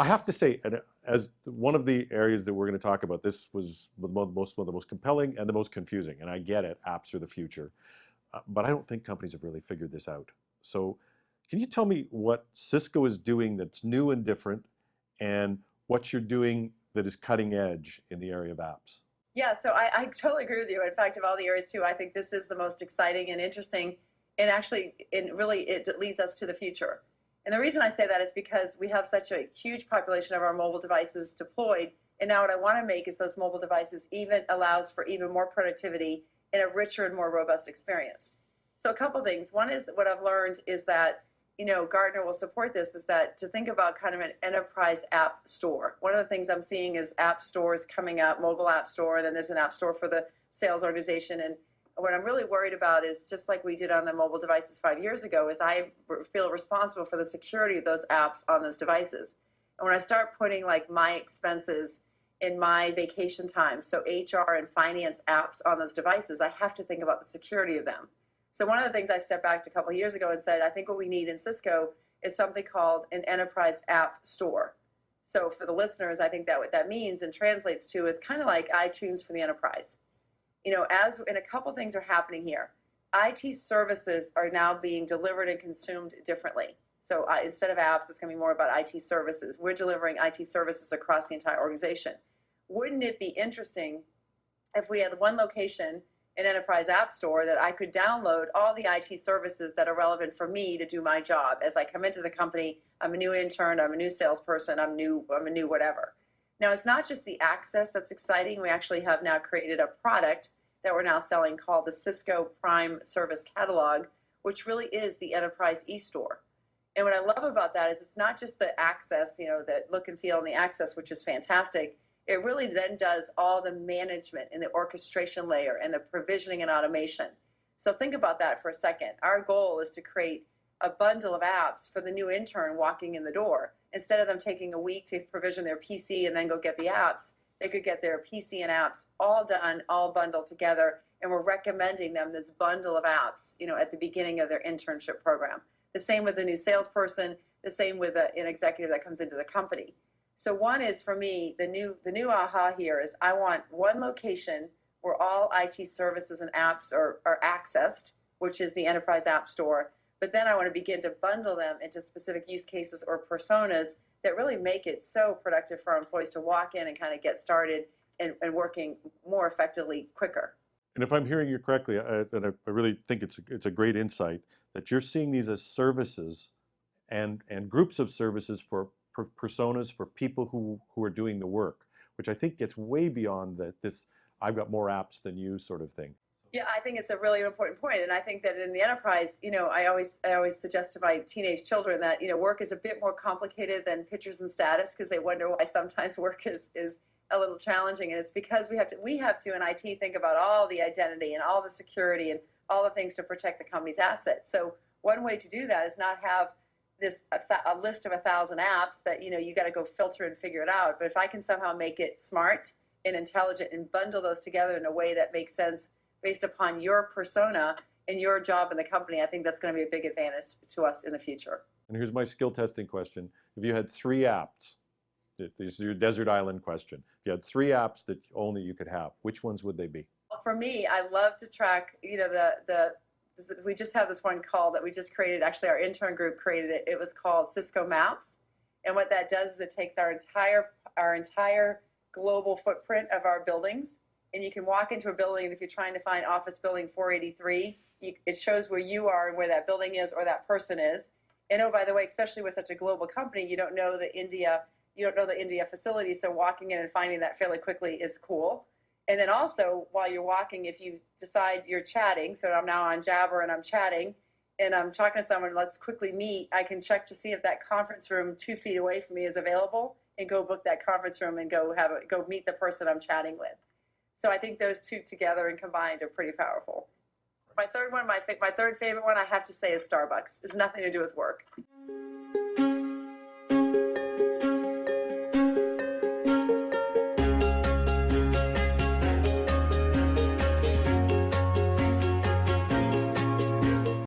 I have to say, and as one of the areas that we're going to talk about, this was one of the most compelling and the most confusing. And I get it, apps are the future. But I don't think companies have really figured this out. So can you tell me what Cisco is doing that's new and different, and what you're doing that is cutting edge in the area of apps? Yeah, so I totally agree with you. In fact, of all the areas too, I think this is the most exciting and interesting, and actually, it leads us to the future. And the reason I say that is because we have such a huge population of our mobile devices deployed, and now what I want to make is those mobile devices even allows for even more productivity and a richer and more robust experience. So a couple things. One is what I've learned is that Gartner will support this, is that to think about kind of an enterprise app store. One of the things I'm seeing is app stores coming up, mobile app store, and then there's an app store for the sales organization. And what I'm really worried about is, just like we did on the mobile devices 5 years ago, is I feel responsible for the security of those apps on those devices. And when I start putting like my expenses in my vacation time, so HR and finance apps on those devices, I have to think about the security of them. So one of the things I stepped back a couple of years ago and said, I think what we need in Cisco is something called an enterprise app store. So for the listeners, I think that what that means and translates to is kind of like iTunes for the enterprise. And a couple things are happening here. IT services are now being delivered and consumed differently. So instead of apps, it's going to be more about IT services. We're delivering IT services across the entire organization. Wouldn't it be interesting if we had one location, an enterprise app store, that I could download all the IT services that are relevant for me to do my job as I come into the company? I'm a new intern, I'm a new salesperson, I'm a new whatever. Now, it's not just the access that's exciting. We actually have now created a product that we're now selling called the Cisco Prime Service Catalog, which really is the enterprise e-store. And what I love about that is it's not just the access, the look and feel and the access, which is fantastic. It really then does all the management and the orchestration layer and the provisioning and automation. So think about that for a second. Our goal is to create a bundle of apps for the new intern walking in the door. Instead of them taking a week to provision their PC and then go get the apps, they could get their PC and apps all done, all bundled together, and we're recommending them this bundle of apps, at the beginning of their internship program. The same with the new salesperson, the same with an executive that comes into the company. So one is, for me, the new aha here is I want one location where all IT services and apps are accessed, which is the Enterprise App Store. But then I want to begin to bundle them into specific use cases or personas that really make it so productive for our employees to walk in and kind of get started and working more effectively quicker. And if I'm hearing you correctly, and I really think it's a great insight that you're seeing these as services and groups of services for personas for people who are doing the work, which I think gets way beyond this I've got more apps than you sort of thing. Yeah, I think it's a really important point, and I think that in the enterprise, I always suggest to my teenage children that work is a bit more complicated than pictures and status, because they wonder why sometimes work is a little challenging, and it's because we have to in IT think about all the identity and all the security and all the things to protect the company's assets. So one way to do that is not have a list of 1,000 apps that you got to go filter and figure it out. But if I can somehow make it smart and intelligent and bundle those together in a way that makes sense based upon your persona and your job in the company, I think that's going to be a big advantage to us in the future. And here's my skill testing question. If you had 3 apps, this is your desert island question. If you had 3 apps that only you could have, which ones would they be? Well, for me, I love to track, we just have this one call that we just created. Actually, our intern group created it. It was called Cisco Maps. And what that does is it takes our entire global footprint of our buildings, and you can walk into a building, and if you're trying to find office building 483, it shows where you are and where that building is or that person is. And oh, by the way, especially with such a global company, you don't know the India facility, so walking in and finding that fairly quickly is cool. And then also, while you're walking, if you decide you're chatting, so I'm now on Jabber and I'm chatting, and I'm talking to someone, let's quickly meet, I can check to see if that conference room 2 feet away from me is available and go book that conference room and go meet the person I'm chatting with. So I think those two together and combined are pretty powerful. My third favorite one, I have to say, is Starbucks. It's nothing to do with work.